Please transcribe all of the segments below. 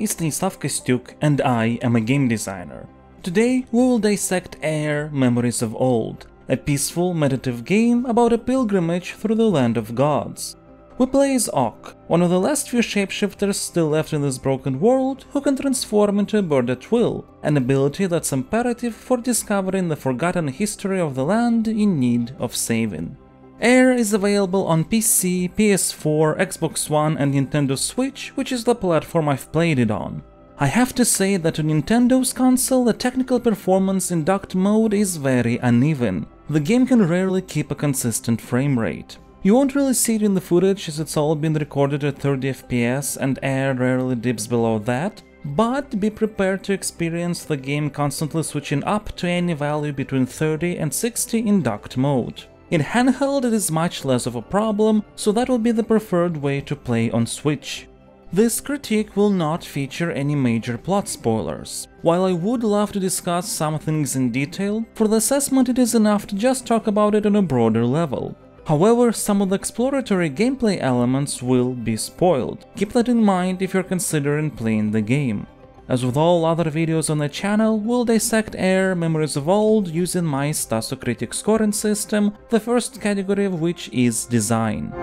is Stanislav Kostyuk and I am a game designer. Today we will dissect Air: Memories of Old, a peaceful meditative game about a pilgrimage through the land of gods. We play as Ok, one of the last few shapeshifters still left in this broken world who can transform into a bird at will, an ability that's imperative for discovering the forgotten history of the land in need of saving. Air is available on PC, PS4, Xbox One and Nintendo Switch, which is the platform I've played it on. I have to say that on Nintendo's console the technical performance in docked mode is very uneven. The game can rarely keep a consistent frame rate. You won't really see it in the footage as it's all been recorded at 30 FPS and Air rarely dips below that, but be prepared to experience the game constantly switching up to any value between 30 and 60 in docked mode. In handheld it is much less of a problem, so that will be the preferred way to play on Switch. This critique will not feature any major plot spoilers. While I would love to discuss some things in detail, for the assessment it is enough to just talk about it on a broader level. However, some of the exploratory gameplay elements will be spoiled. Keep that in mind if you're considering playing the game. As with all other videos on the channel, we'll dissect Air: Memories of Old using my Stasocritic scoring system, the first category of which is design.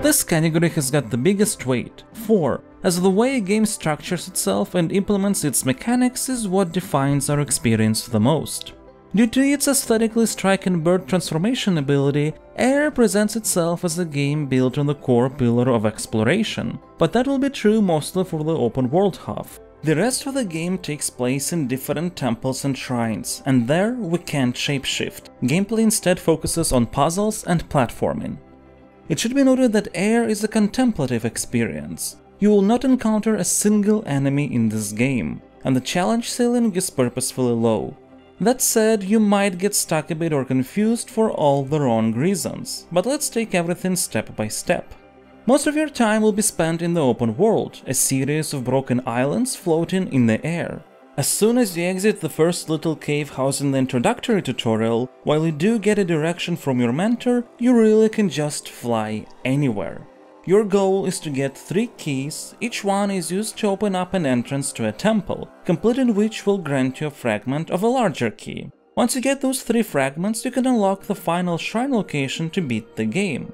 This category has got the biggest weight, 4, as the way a game structures itself and implements its mechanics is what defines our experience the most. Due to its aesthetically striking bird transformation ability, Air presents itself as a game built on the core pillar of exploration, but that will be true mostly for the open world half. The rest of the game takes place in different temples and shrines, and there we can't shapeshift. Gameplay instead focuses on puzzles and platforming. It should be noted that Air is a contemplative experience. You will not encounter a single enemy in this game, and the challenge ceiling is purposefully low. That said, you might get stuck a bit or confused for all the wrong reasons, but let's take everything step by step. Most of your time will be spent in the open world, a series of broken islands floating in the air. As soon as you exit the first little cave house in the introductory tutorial, while you do get a direction from your mentor, you really can just fly anywhere. Your goal is to get 3 keys, each one is used to open up an entrance to a temple, completing which will grant you a fragment of a larger key. Once you get those 3 fragments, you can unlock the final shrine location to beat the game.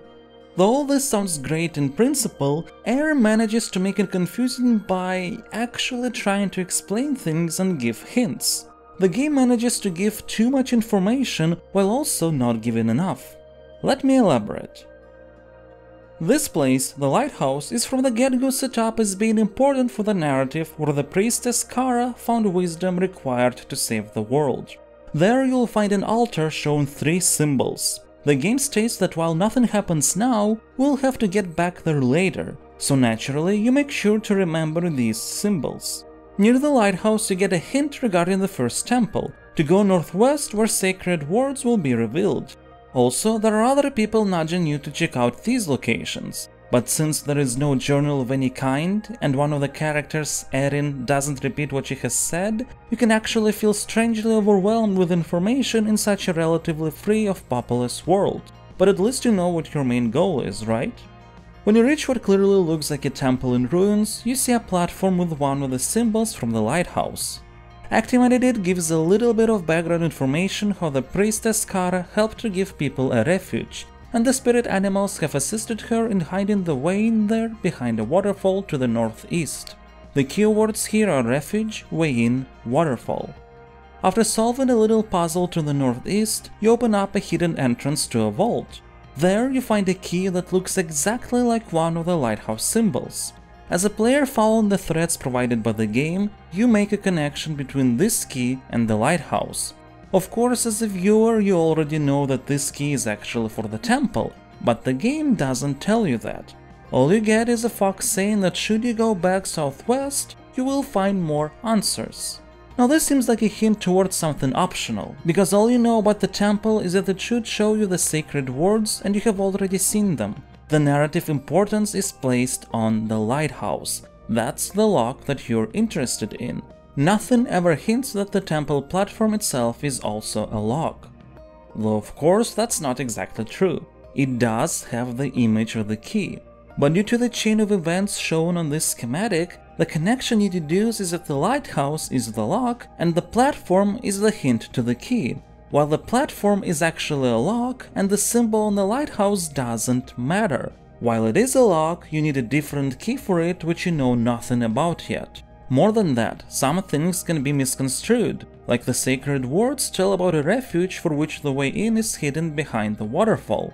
Though all this sounds great in principle, Air manages to make it confusing by actually trying to explain things and give hints. The game manages to give too much information while also not giving enough. Let me elaborate. This place, the lighthouse, is from the get-go set up as being important for the narrative where the priestess Kara found wisdom required to save the world. There you'll find an altar showing 3 symbols. The game states that while nothing happens now, we'll have to get back there later, so naturally you make sure to remember these symbols. Near the lighthouse you get a hint regarding the first temple, to go northwest where sacred words will be revealed. Also, there are other people nudging you to check out these locations, but since there is no journal of any kind, and one of the characters, Erin, doesn't repeat what she has said, you can actually feel strangely overwhelmed with information in such a relatively free of populous world. But at least you know what your main goal is, right? When you reach what clearly looks like a temple in ruins, you see a platform with one of the symbols from the lighthouse. Activating it gives a little bit of background information how the priestess Kara helped to give people a refuge, and the spirit animals have assisted her in hiding the way in there behind a waterfall to the northeast. The keywords here are refuge, way in, waterfall. After solving a little puzzle to the northeast, you open up a hidden entrance to a vault. There you find a key that looks exactly like one of the lighthouse symbols. As a player following the threads provided by the game, you make a connection between this key and the lighthouse. Of course, as a viewer, you already know that this key is actually for the temple, but the game doesn't tell you that. All you get is a fox saying that should you go back southwest, you will find more answers. Now this seems like a hint towards something optional, because all you know about the temple is that it should show you the sacred words and you have already seen them. The narrative importance is placed on the lighthouse. That's the lock that you're interested in. Nothing ever hints that the temple platform itself is also a lock. Though of course that's not exactly true. It does have the image of the key, but due to the chain of events shown on this schematic, the connection you deduce is that the lighthouse is the lock and the platform is the hint to the key, while the platform is actually a lock and the symbol on the lighthouse doesn't matter. While it is a lock, you need a different key for it which you know nothing about yet. More than that, some things can be misconstrued, like the sacred words tell about a refuge for which the way in is hidden behind the waterfall.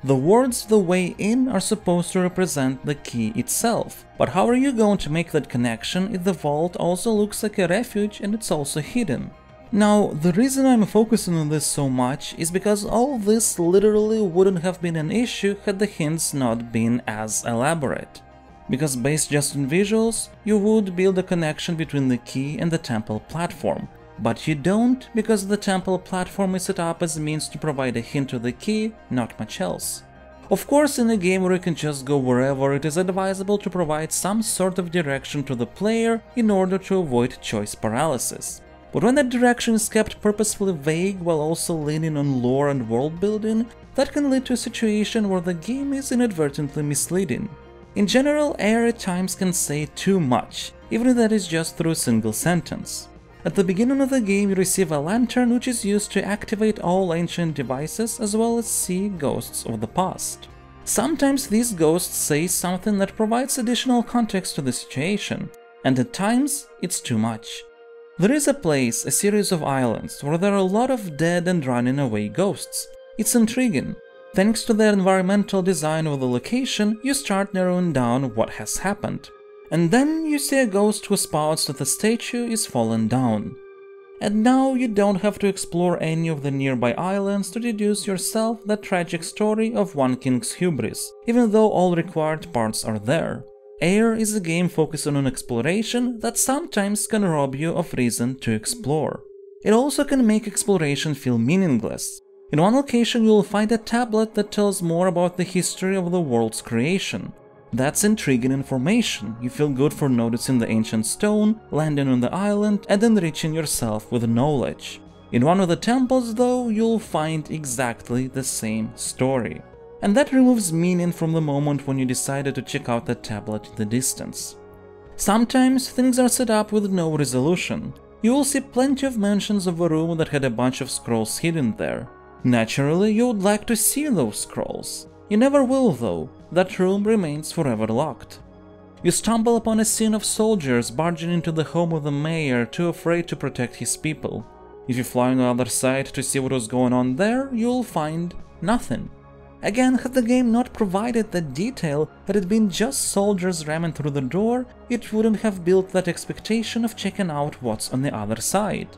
The words "the way in" are supposed to represent the key itself, but how are you going to make that connection if the vault also looks like a refuge and it's also hidden? Now, the reason I'm focusing on this so much is because all this literally wouldn't have been an issue had the hints not been as elaborate. Because based just on visuals, you would build a connection between the key and the temple platform, but you don't because the temple platform is set up as a means to provide a hint to the key, not much else. Of course, in a game where you can just go wherever, it is advisable to provide some sort of direction to the player in order to avoid choice paralysis. But when that direction is kept purposefully vague while also leaning on lore and world building, that can lead to a situation where the game is inadvertently misleading. In general, AR at times can say too much, even if that is just through a single sentence. At the beginning of the game, you receive a lantern which is used to activate all ancient devices as well as see ghosts of the past. Sometimes these ghosts say something that provides additional context to the situation, and at times it's too much. There is a place, a series of islands, where there are a lot of dead and running away ghosts. It's intriguing. Thanks to the environmental design of the location, you start narrowing down what has happened. And then you see a ghost who spouts that the statue is fallen down. And now you don't have to explore any of the nearby islands to deduce yourself the tragic story of one king's hubris, even though all required parts are there. AIR is a game focusing on exploration that sometimes can rob you of reason to explore. It also can make exploration feel meaningless. In one location you will find a tablet that tells more about the history of the world's creation. That's intriguing information. You feel good for noticing the ancient stone, landing on the island, and enriching yourself with knowledge. In one of the temples, though, you'll find exactly the same story. And that removes meaning from the moment when you decided to check out the tablet in the distance. Sometimes things are set up with no resolution. You will see plenty of mentions of a room that had a bunch of scrolls hidden there. Naturally, you would like to see those scrolls. You never will, though. That room remains forever locked. You stumble upon a scene of soldiers barging into the home of the mayor, too afraid to protect his people. If you fly on the other side to see what was going on there, you'll find nothing. Again, had the game not provided that detail, had it been just soldiers ramming through the door, it wouldn't have built that expectation of checking out what's on the other side.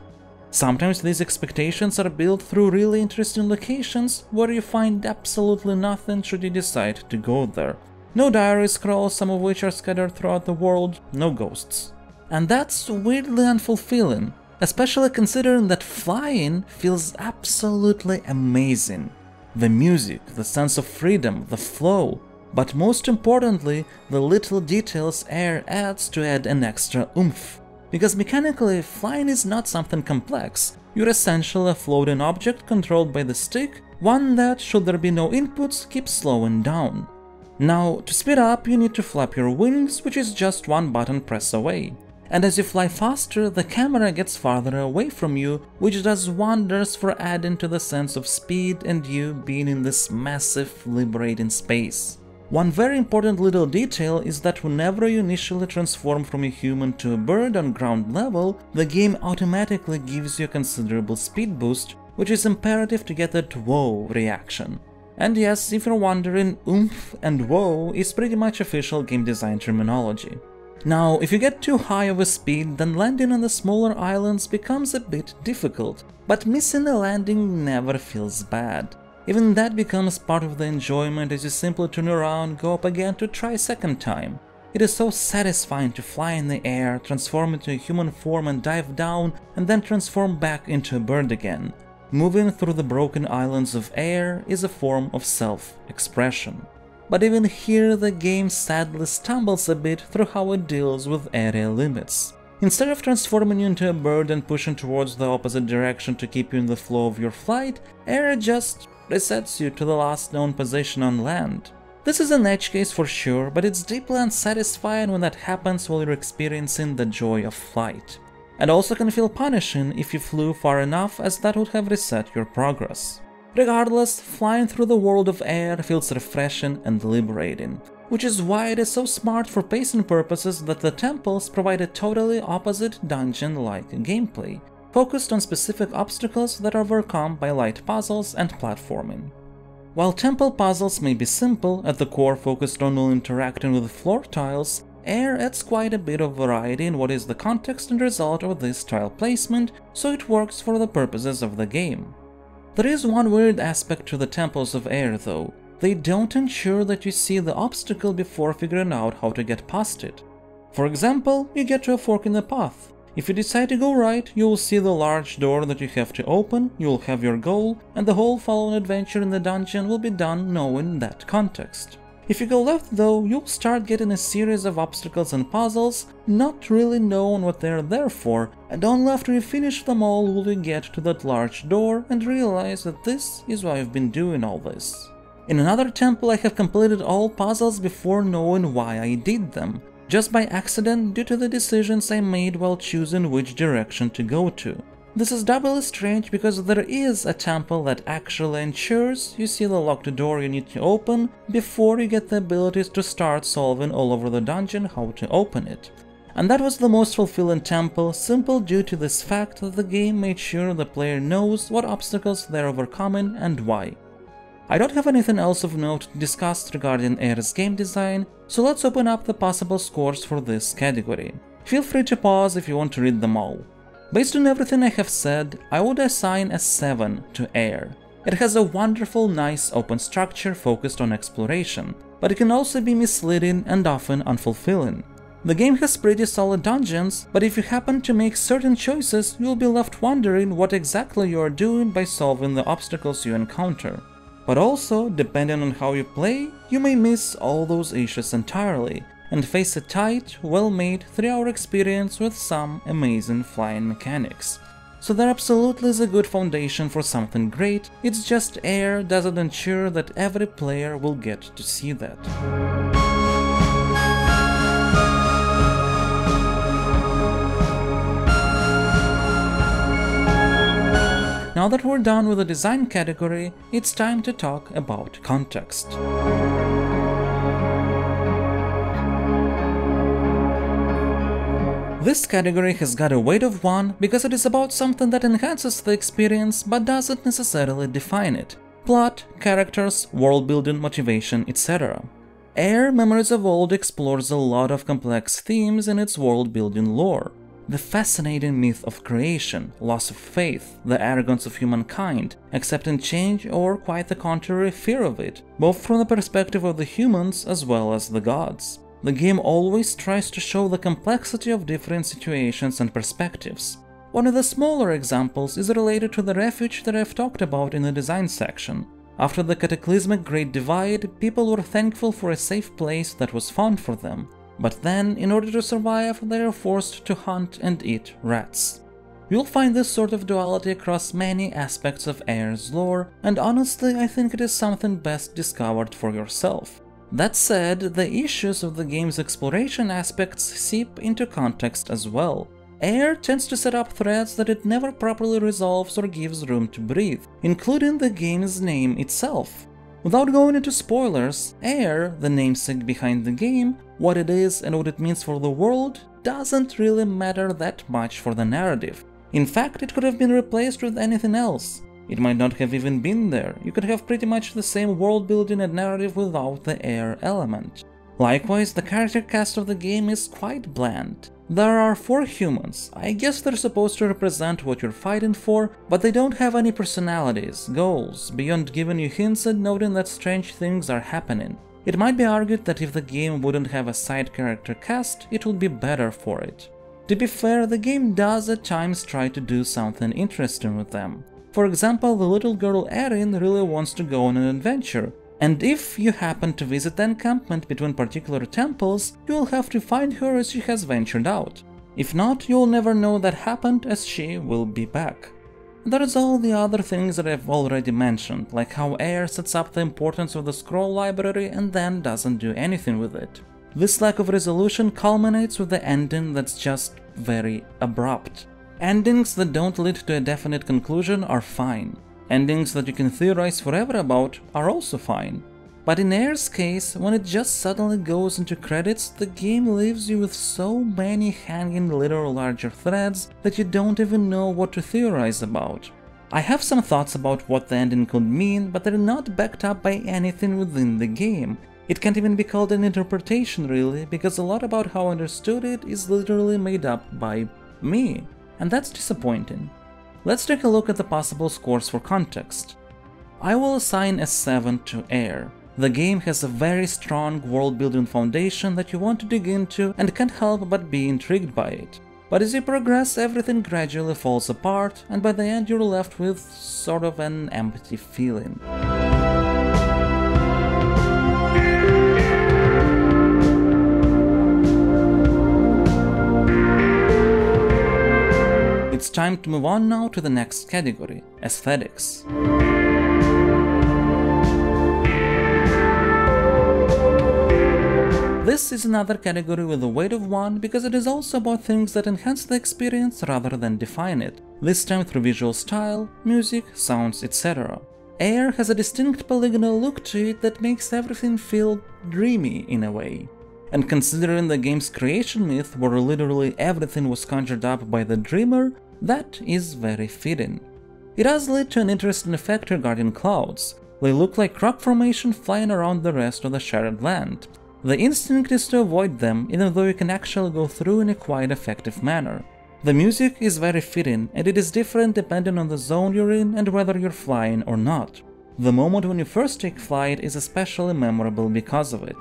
Sometimes these expectations are built through really interesting locations where you find absolutely nothing should you decide to go there. No diary scrolls, some of which are scattered throughout the world, no ghosts. And that's weirdly unfulfilling, especially considering that flying feels absolutely amazing. The music, the sense of freedom, the flow, but most importantly, the little details AIR adds to add an extra oomph. Because mechanically, flying is not something complex. You're essentially a floating object controlled by the stick, one that, should there be no inputs, keeps slowing down. Now, to speed up, you need to flap your wings, which is just one button press away. And as you fly faster, the camera gets farther away from you, which does wonders for adding to the sense of speed and you being in this massive, liberating space. One very important little detail is that whenever you initially transform from a human to a bird on ground level, the game automatically gives you a considerable speed boost, which is imperative to get that "whoa" reaction. And yes, if you're wondering, oomph and whoa is pretty much official game design terminology. Now, if you get too high of a speed, then landing on the smaller islands becomes a bit difficult, but missing a landing never feels bad. Even that becomes part of the enjoyment as you simply turn around, go up again to try a second time. It is so satisfying to fly in the air, transform into a human form and dive down, and then transform back into a bird again. Moving through the broken islands of air is a form of self-expression. But even here the game sadly stumbles a bit through how it deals with area limits. Instead of transforming you into a bird and pushing towards the opposite direction to keep you in the flow of your flight, AIR just resets you to the last known position on land. This is an edge case for sure, but it's deeply unsatisfying when that happens while you're experiencing the joy of flight. And also can feel punishing if you flew far enough, as that would have reset your progress. Regardless, flying through the world of air feels refreshing and liberating, which is why it is so smart for pacing purposes that the temples provide a totally opposite dungeon-like gameplay, focused on specific obstacles that are overcome by light puzzles and platforming. While temple puzzles may be simple, at the core focused on interacting with floor tiles, air adds quite a bit of variety in what is the context and result of this tile placement, so it works for the purposes of the game. There is one weird aspect to the temples of air though. They don't ensure that you see the obstacle before figuring out how to get past it. For example, you get to a fork in the path. If you decide to go right, you will see the large door that you have to open, you will have your goal, and the whole following adventure in the dungeon will be done knowing that context. If you go left though, you'll start getting a series of obstacles and puzzles, not really knowing what they're there for, and only after you finish them all will you get to that large door and realize that this is why I've been doing all this. In another temple I have completed all puzzles before knowing why I did them, just by accident due to the decisions I made while choosing which direction to go to. This is doubly strange because there is a temple that actually ensures you see the locked door you need to open before you get the abilities to start solving all over the dungeon how to open it. And that was the most fulfilling temple, simple due to this fact that the game made sure the player knows what obstacles they're overcoming and why. I don't have anything else of note to discuss regarding Air's game design, so let's open up the possible scores for this category. Feel free to pause if you want to read them all. Based on everything I have said, I would assign a 7 to Air. It has a wonderful, nice open structure focused on exploration, but it can also be misleading and often unfulfilling. The game has pretty solid dungeons, but if you happen to make certain choices, you'll be left wondering what exactly you are doing by solving the obstacles you encounter. But also, depending on how you play, you may miss all those issues entirely, and face a tight, well-made 3-hour experience with some amazing flying mechanics. So there absolutely is a good foundation for something great, it's just Air doesn't ensure that every player will get to see that. Now that we're done with the design category, it's time to talk about context. This category has got a weight of 1 because it is about something that enhances the experience but doesn't necessarily define it. Plot, characters, world building, motivation, etc. Air Memories of Old explores a lot of complex themes in its world building lore. The fascinating myth of creation, loss of faith, the arrogance of humankind, accepting change or quite the contrary fear of it, both from the perspective of the humans as well as the gods. The game always tries to show the complexity of different situations and perspectives. One of the smaller examples is related to the refuge that I've talked about in the design section. After the cataclysmic Great Divide, people were thankful for a safe place that was found for them. But then, in order to survive, they are forced to hunt and eat rats. You'll find this sort of duality across many aspects of Air's lore, and honestly I think it is something best discovered for yourself. That said, the issues of the game's exploration aspects seep into context as well. Air tends to set up threads that it never properly resolves or gives room to breathe, including the game's name itself. Without going into spoilers, Air, the namesake behind the game, what it is and what it means for the world, doesn't really matter that much for the narrative. In fact, it could have been replaced with anything else. It might not have even been there, you could have pretty much the same world building and narrative without the Air element. Likewise, the character cast of the game is quite bland. There are 4 humans, I guess they're supposed to represent what you're fighting for, but they don't have any personalities, goals, beyond giving you hints and noting that strange things are happening. It might be argued that if the game wouldn't have a side character cast, it would be better for it. To be fair, the game does at times try to do something interesting with them. For example, the little girl Erin really wants to go on an adventure, and if you happen to visit the encampment between particular temples, you'll have to find her as she has ventured out. If not, you'll never know that happened, as she will be back. There's all the other things that I've already mentioned, like how Air sets up the importance of the scroll library and then doesn't do anything with it. This lack of resolution culminates with the ending that's just very abrupt. Endings that don't lead to a definite conclusion are fine. Endings that you can theorize forever about are also fine. But in Air's case, when it just suddenly goes into credits, the game leaves you with so many hanging little larger threads that you don't even know what to theorize about. I have some thoughts about what the ending could mean, but they're not backed up by anything within the game. It can't even be called an interpretation really, because a lot about how I understood it is literally made up by me, and that's disappointing. Let's take a look at the possible scores for context. I will assign a 7 to Air. The game has a very strong world-building foundation that you want to dig into and can't help but be intrigued by it. But as you progress, everything gradually falls apart, and by the end you're left with sort of an empty feeling. It's time to move on now to the next category, aesthetics. This is another category with the weight of 1 because it is also about things that enhance the experience rather than define it, this time through visual style, music, sounds, etc. Air has a distinct polygonal look to it that makes everything feel dreamy in a way. And considering the game's creation myth, where literally everything was conjured up by the dreamer, that is very fitting. It does lead to an interesting effect regarding clouds. They look like rock formation flying around the rest of the shattered land. The instinct is to avoid them, even though you can actually go through in a quite effective manner. The music is very fitting, and it is different depending on the zone you're in and whether you're flying or not. The moment when you first take flight is especially memorable because of it.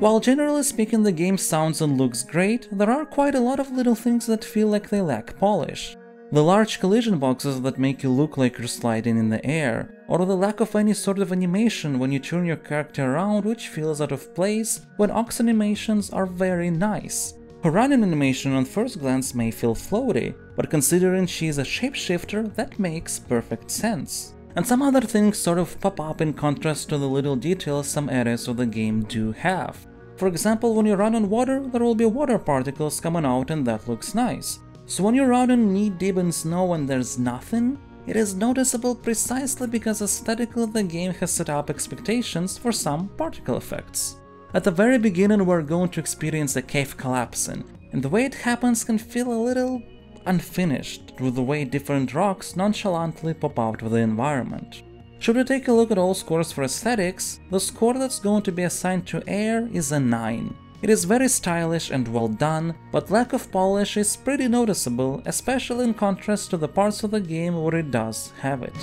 While generally speaking the game sounds and looks great, there are quite a lot of little things that feel like they lack polish. The large collision boxes that make you look like you're sliding in the air, or the lack of any sort of animation when you turn your character around, which feels out of place when Ox animations are very nice. Her running animation on first glance may feel floaty, but considering she's a shapeshifter, that makes perfect sense. And some other things sort of pop up in contrast to the little details some areas of the game do have. For example, when you run on water, there will be water particles coming out and that looks nice. So when you're running knee-deep in snow and there's nothing, it is noticeable precisely because aesthetically the game has set up expectations for some particle effects. At the very beginning we're going to experience a cave collapsing, and the way it happens can feel a little unfinished with the way different rocks nonchalantly pop out of the environment. Should we take a look at all scores for aesthetics, the score that's going to be assigned to Air is a 9. It is very stylish and well done, but lack of polish is pretty noticeable, especially in contrast to the parts of the game where it does have it.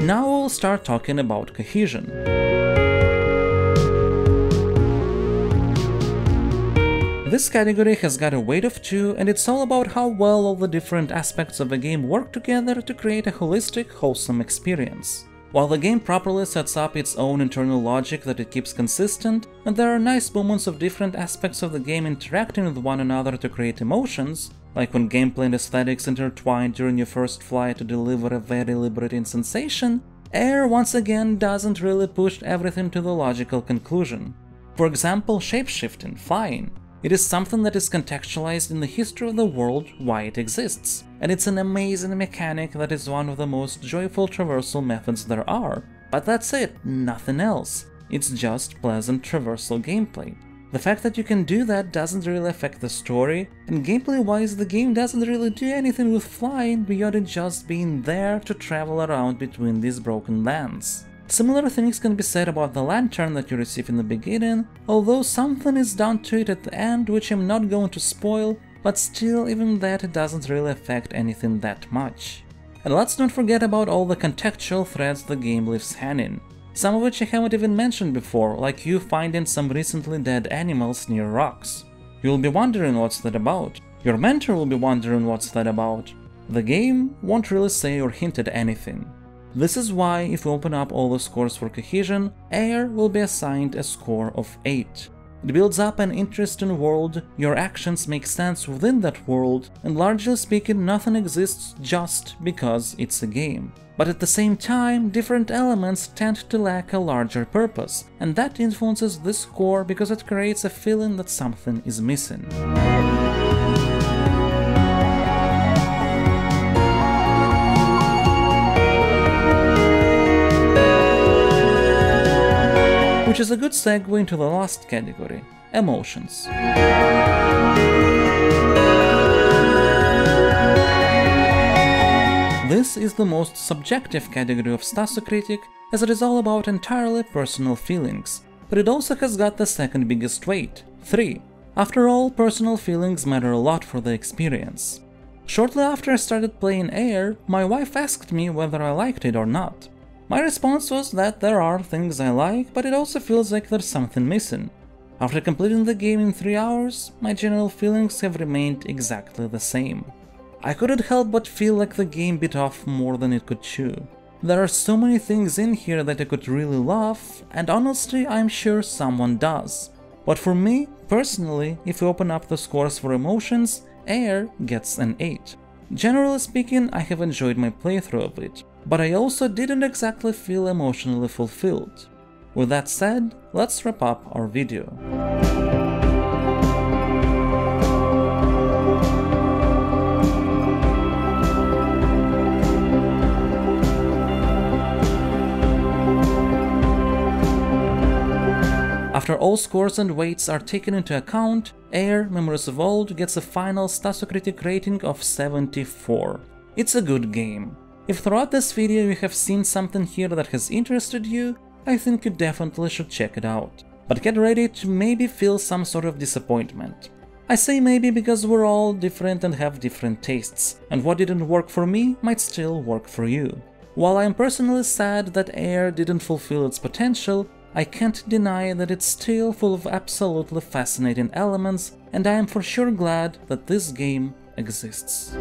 Now we'll start talking about cohesion. This category has got a weight of 2, and it's all about how well all the different aspects of a game work together to create a holistic, wholesome experience. While the game properly sets up its own internal logic that it keeps consistent, and there are nice moments of different aspects of the game interacting with one another to create emotions, like when gameplay and aesthetics intertwine during your first flight to deliver a very liberating sensation, Air once again doesn't really push everything to the logical conclusion. For example, shapeshifting, fine. It is something that is contextualized in the history of the world why it exists, and it's an amazing mechanic that is one of the most joyful traversal methods there are. But that's it, nothing else. It's just pleasant traversal gameplay. The fact that you can do that doesn't really affect the story, and gameplay-wise the game doesn't really do anything with flying beyond it just being there to travel around between these broken lands. Similar things can be said about the lantern that you receive in the beginning, although something is done to it at the end which I'm not going to spoil, but still even that it doesn't really affect anything that much. And let's not forget about all the contextual threads the game leaves hanging, some of which I haven't even mentioned before, like you finding some recently dead animals near rocks. You'll be wondering what's that about. Your mentor will be wondering what's that about. The game won't really say or hint at anything. This is why if we open up all the scores for Cohesion, Air will be assigned a score of 8. It builds up an interesting world, your actions make sense within that world, and largely speaking nothing exists just because it's a game. But at the same time, different elements tend to lack a larger purpose, and that influences this score because it creates a feeling that something is missing. Which is a good segue into the last category, emotions. This is the most subjective category of Stasocritic, as it is all about entirely personal feelings, but it also has got the second biggest weight, 3. After all, personal feelings matter a lot for the experience. Shortly after I started playing Air, my wife asked me whether I liked it or not. My response was that there are things I like, but it also feels like there's something missing. After completing the game in 3 hours, my general feelings have remained exactly the same. I couldn't help but feel like the game bit off more than it could chew. There are so many things in here that I could really love, and honestly I'm sure someone does. But for me, personally, if you open up the scores for emotions, Air gets an 8. Generally speaking, I have enjoyed my playthrough of it, but I also didn't exactly feel emotionally fulfilled. With that said, let's wrap up our video. After all scores and weights are taken into account, Air Memories of Old gets a final Stasocritic rating of 74. It's a good game. If throughout this video you have seen something here that has interested you, I think you definitely should check it out. But get ready to maybe feel some sort of disappointment. I say maybe because we're all different and have different tastes, and what didn't work for me might still work for you. While I am personally sad that Air didn't fulfill its potential, I can't deny that it's still full of absolutely fascinating elements, and I am for sure glad that this game exists.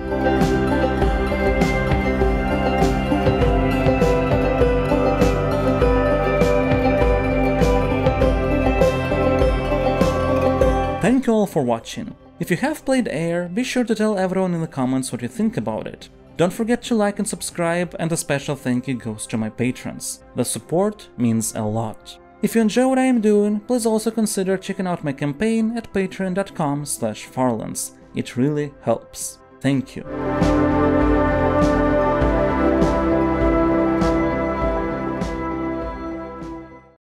Thank you all for watching. If you have played Air, be sure to tell everyone in the comments what you think about it. Don't forget to like and subscribe, and a special thank you goes to my patrons. The support means a lot. If you enjoy what I am doing, please also consider checking out my campaign at patreon.com/Farlands. It really helps. Thank you.